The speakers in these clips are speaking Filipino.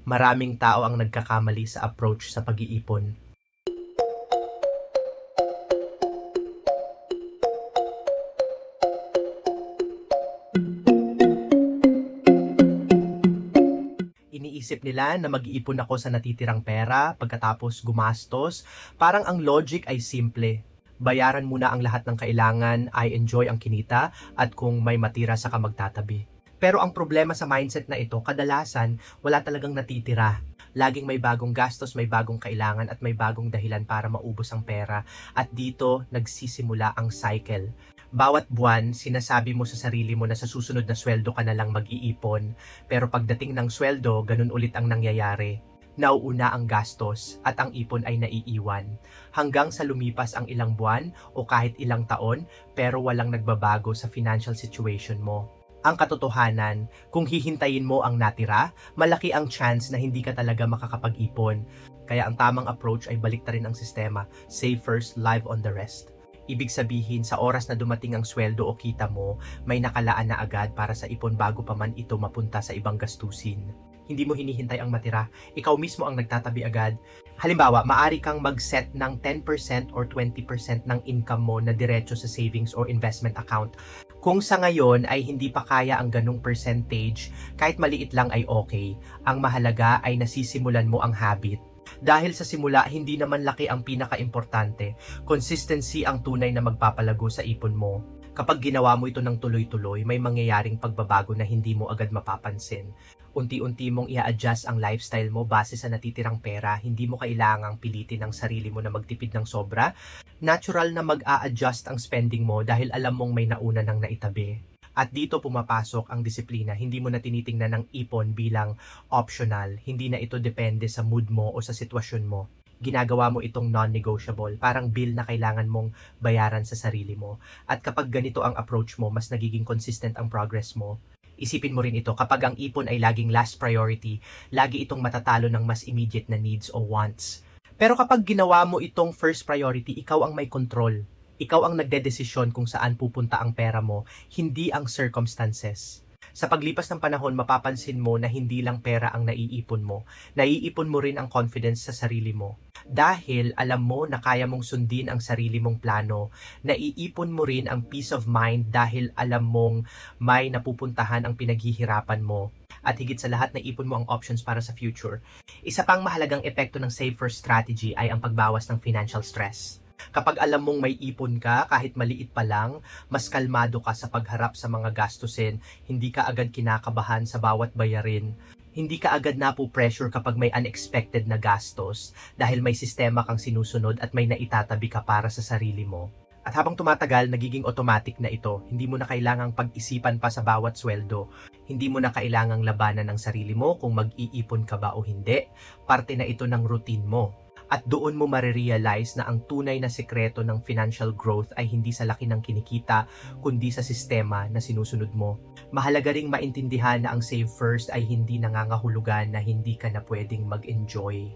Maraming tao ang nagkakamali sa approach sa pag-iipon. Iniisip nila na mag-iipon ako sa natitirang pera pagkatapos gumastos. Parang ang logic ay simple. Bayaran muna ang lahat ng kailangan, I enjoy ang kinita, at kung may matira saka magtatabi. Pero ang problema sa mindset na ito, kadalasan wala talagang natitira. Laging may bagong gastos, may bagong kailangan, at may bagong dahilan para maubos ang pera. At dito nagsisimula ang cycle. Bawat buwan, sinasabi mo sa sarili mo na sa susunod na sweldo ka na lang mag-iipon. Pero pagdating ng sweldo, ganun ulit ang nangyayari. Nauuna ang gastos at ang ipon ay naiiwan. Hanggang sa lumipas ang ilang buwan o kahit ilang taon, pero walang nagbabago sa financial situation mo. Ang katotohanan, kung hihintayin mo ang natira, malaki ang chance na hindi ka talaga makakapag-ipon. Kaya ang tamang approach ay baliktarin ang sistema, save first, live on the rest. Ibig sabihin, sa oras na dumating ang sweldo o kita mo, may nakalaan na agad para sa ipon bago pa man ito mapunta sa ibang gastusin. Hindi mo hinihintay ang matira, ikaw mismo ang nagtatabi agad. Halimbawa, maari kang mag-set ng 10% or 20% ng income mo na diretso sa savings or investment account. Kung sa ngayon ay hindi pa kaya ang ganung percentage, kahit maliit lang ay okay. Ang mahalaga ay nasisimulan mo ang habit. Dahil sa simula, hindi naman laki ang pinaka-importante. Consistency ang tunay na magpapalago sa ipon mo. Kapag ginawa mo ito ng tuloy-tuloy, may mangyayaring pagbabago na hindi mo agad mapapansin. Unti-unti mong i-adjust ang lifestyle mo base sa natitirang pera, hindi mo kailangang pilitin ang sarili mo na magtipid ng sobra. Natural na mag-a-adjust ang spending mo dahil alam mong may nauna nang naitabi. At dito pumapasok ang disiplina, hindi mo na tinitingnan ng ipon bilang optional, hindi na ito depende sa mood mo o sa sitwasyon mo. Ginagawa mo itong non-negotiable, parang bill na kailangan mong bayaran sa sarili mo. At kapag ganito ang approach mo, mas nagiging consistent ang progress mo. Isipin mo rin ito, kapag ang ipon ay laging last priority, lagi itong matatalo ng mas immediate na needs o wants. Pero kapag ginawa mo itong first priority, ikaw ang may control. Ikaw ang nagdedesisyon kung saan pupunta ang pera mo, hindi ang circumstances. Sa paglipas ng panahon, mapapansin mo na hindi lang pera ang naiipon mo. Naiipon mo rin ang confidence sa sarili mo. Dahil alam mo na kaya mong sundin ang sarili mong plano, naiipon mo rin ang peace of mind dahil alam mong may napupuntahan ang pinaghihirapan mo. At higit sa lahat, naipon mo ang options para sa future. Isa pang mahalagang epekto ng Save First strategy ay ang pagbawas ng financial stress. Kapag alam mong may ipon ka, kahit maliit pa lang, mas kalmado ka sa pagharap sa mga gastusin, hindi ka agad kinakabahan sa bawat bayarin. Hindi ka agad napo-pressure kapag may unexpected na gastos dahil may sistema kang sinusunod at may naitatabi ka para sa sarili mo. At habang tumatagal, nagiging automatic na ito. Hindi mo na kailangang pag-isipan pa sa bawat sweldo. Hindi mo na kailangang labanan ng sarili mo kung mag-iipon ka ba o hindi. Parte na ito ng routine mo. At doon mo marirealize na ang tunay na sekreto ng financial growth ay hindi sa laki ng kinikita, kundi sa sistema na sinusunod mo. Mahalaga ring maintindihan na ang Save First ay hindi nangangahulugan na hindi ka na pwedeng mag-enjoy.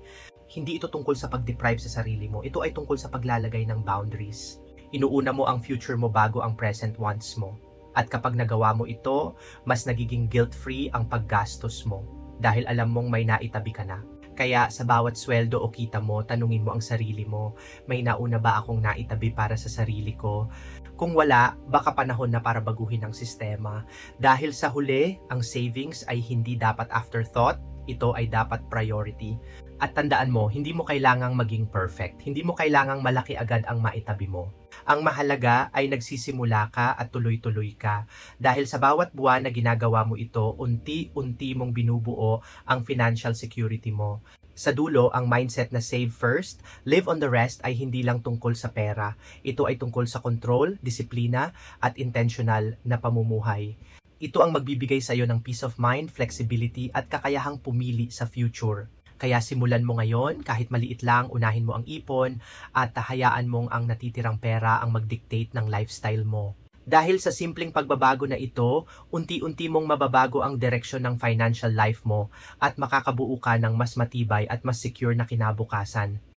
Hindi ito tungkol sa pag-deprive sa sarili mo. Ito ay tungkol sa paglalagay ng boundaries. Inuuna mo ang future mo bago ang present wants mo. At kapag nagawa mo ito, mas nagiging guilt-free ang paggastos mo dahil alam mong may naitabi ka na. Kaya sa bawat sweldo o kita mo, tanungin mo ang sarili mo, may nauna ba akong naitabi para sa sarili ko? Kung wala, baka panahon na para baguhin ang sistema. Dahil sa huli, ang savings ay hindi dapat afterthought, ito ay dapat priority. At tandaan mo, hindi mo kailangang maging perfect. Hindi mo kailangang malaki agad ang maitabi mo. Ang mahalaga ay nagsisimula ka at tuloy-tuloy ka. Dahil sa bawat buwan na ginagawa mo ito, unti-unti mong binubuo ang financial security mo. Sa dulo, ang mindset na save first, live on the rest ay hindi lang tungkol sa pera. Ito ay tungkol sa control, disiplina, at intentional na pamumuhay. Ito ang magbibigay sa iyo ng peace of mind, flexibility, at kakayahang pumili sa future. Kaya simulan mo ngayon, kahit maliit lang, unahin mo ang ipon at hayaan mong ang natitirang pera ang mag-dictate ng lifestyle mo. Dahil sa simpleng pagbabago na ito, unti-unti mong mababago ang direksyon ng financial life mo at makakabuo ka ng mas matibay at mas secure na kinabukasan.